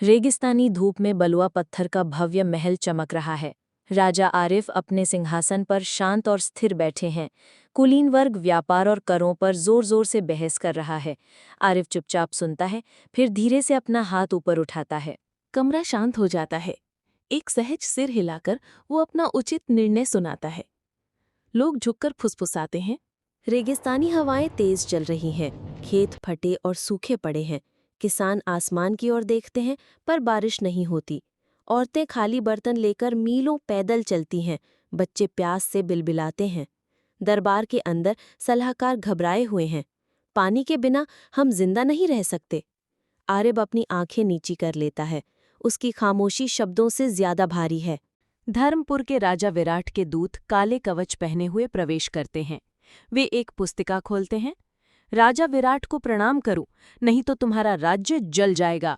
रेगिस्तानी धूप में बलुआ पत्थर का भव्य महल चमक रहा है। राजा आरिफ अपने सिंहासन पर शांत और स्थिर बैठे हैं। कुलीन वर्ग व्यापार और करों पर जोर जोर से बहस कर रहा है। आरिफ चुपचाप सुनता है, फिर धीरे से अपना हाथ ऊपर उठाता है। कमरा शांत हो जाता है। एक सहज सिर हिलाकर वो अपना उचित निर्णय सुनाता है। लोग झुककर फुसफुसाते हैं। रेगिस्तानी हवाएं तेज चल रही हैं। खेत फटे और सूखे पड़े हैं। किसान आसमान की ओर देखते हैं, पर बारिश नहीं होती। औरतें खाली बर्तन लेकर मीलों पैदल चलती हैं। बच्चे प्यास से बिलबिलाते हैं। दरबार के अंदर सलाहकार घबराए हुए हैं। पानी के बिना हम जिंदा नहीं रह सकते। आरिफ अपनी आंखें नीची कर लेता है। उसकी खामोशी शब्दों से ज्यादा भारी है। धर्मपुर के राजा विराट के दूत काले कवच पहने हुए प्रवेश करते हैं। वे एक पुस्तिका खोलते हैं। राजा विराट को प्रणाम करो, नहीं तो तुम्हारा राज्य जल जाएगा।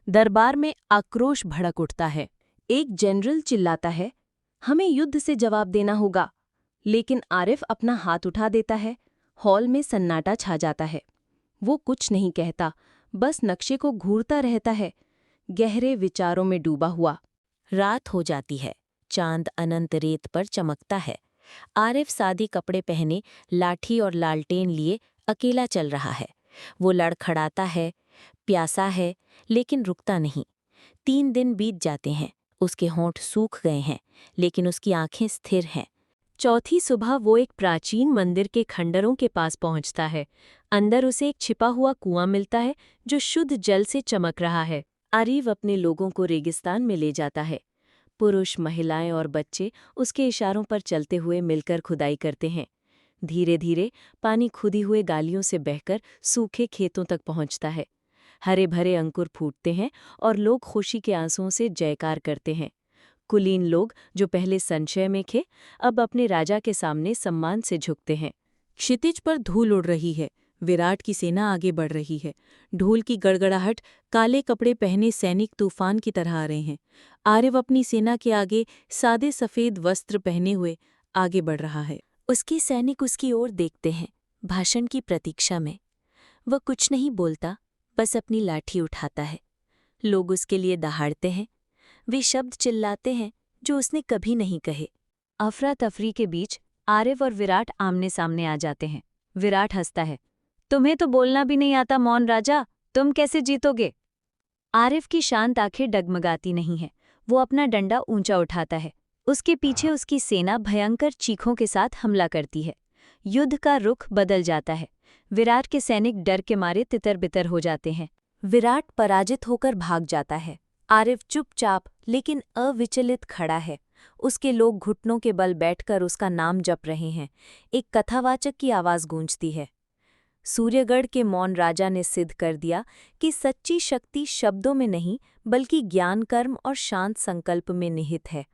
दरबार में आक्रोश भड़क उठता है। एक जनरल चिल्लाता है, हमें युद्ध से जवाब देना होगा। लेकिन आरिफ अपना हाथ उठा देता है। हॉल में सन्नाटा छा जाता है। वो कुछ नहीं कहता, बस नक्शे को घूरता रहता है, गहरे विचारों में डूबा हुआ। रात हो जाती है। चांद अनंत रेत पर चमकता है। आरिफ सादी कपड़े पहने, लाठी और लालटेन लिए अकेला चल रहा है। वो लड़खड़ाता है, प्यासा है, लेकिन रुकता नहीं। 3 दिन बीत जाते हैं। उसके होंठ सूख गए हैं, लेकिन उसकी आंखें स्थिर हैं। चौथी सुबह वो एक प्राचीन मंदिर के खंडरों के पास पहुंचता है। अंदर उसे एक छिपा हुआ कुआं मिलता है, जो शुद्ध जल से चमक रहा है। आरिफ अपने लोगों को रेगिस्तान में ले जाता है। पुरुष, महिलाएं और बच्चे उसके इशारों पर चलते हुए मिलकर खुदाई करते हैं। धीरे धीरे पानी खुदी हुए गालियों से बहकर सूखे खेतों तक पहुंचता है। हरे भरे अंकुर फूटते हैं और लोग खुशी के आंसुओं से जयकार करते हैं। कुलीन लोग, जो पहले संशय में थे, अब अपने राजा के सामने सम्मान से झुकते हैं। क्षितिज पर धूल उड़ रही है। विराट की सेना आगे बढ़ रही है। ढोल की गड़गड़ाहट, काले कपड़े पहने सैनिक तूफान की तरह आ रहे हैं। आरिफ अपनी सेना के आगे सादे सफेद वस्त्र पहने हुए आगे बढ़ रहा है। उसके सैनिक उसकी ओर देखते हैं, भाषण की प्रतीक्षा में। वह कुछ नहीं बोलता, बस अपनी लाठी उठाता है। लोग उसके लिए दहाड़ते हैं। वे शब्द चिल्लाते हैं जो उसने कभी नहीं कहे। अफरा तफरी के बीच आरिफ और विराट आमने सामने आ जाते हैं। विराट हंसता है, तुम्हें तो बोलना भी नहीं आता मौन राजा, तुम कैसे जीतोगे? आरिफ की शांत आंखें डगमगाती नहीं हैं। वो अपना डंडा ऊंचा उठाता है। उसके पीछे उसकी सेना भयंकर चीखों के साथ हमला करती है। युद्ध का रुख बदल जाता है। विराट के सैनिक डर के मारे तितर-बितर हो जाते हैं। विराट पराजित होकर भाग जाता है। आरिफ चुपचाप लेकिन अविचलित खड़ा है। उसके लोग घुटनों के बल बैठकर उसका नाम जप रहे हैं। एक कथावाचक की आवाज गूंजती है, सूर्यगढ़ के मौन राजा ने सिद्ध कर दिया कि सच्ची शक्ति शब्दों में नहीं, बल्कि ज्ञान, कर्म और शांत संकल्प में निहित है।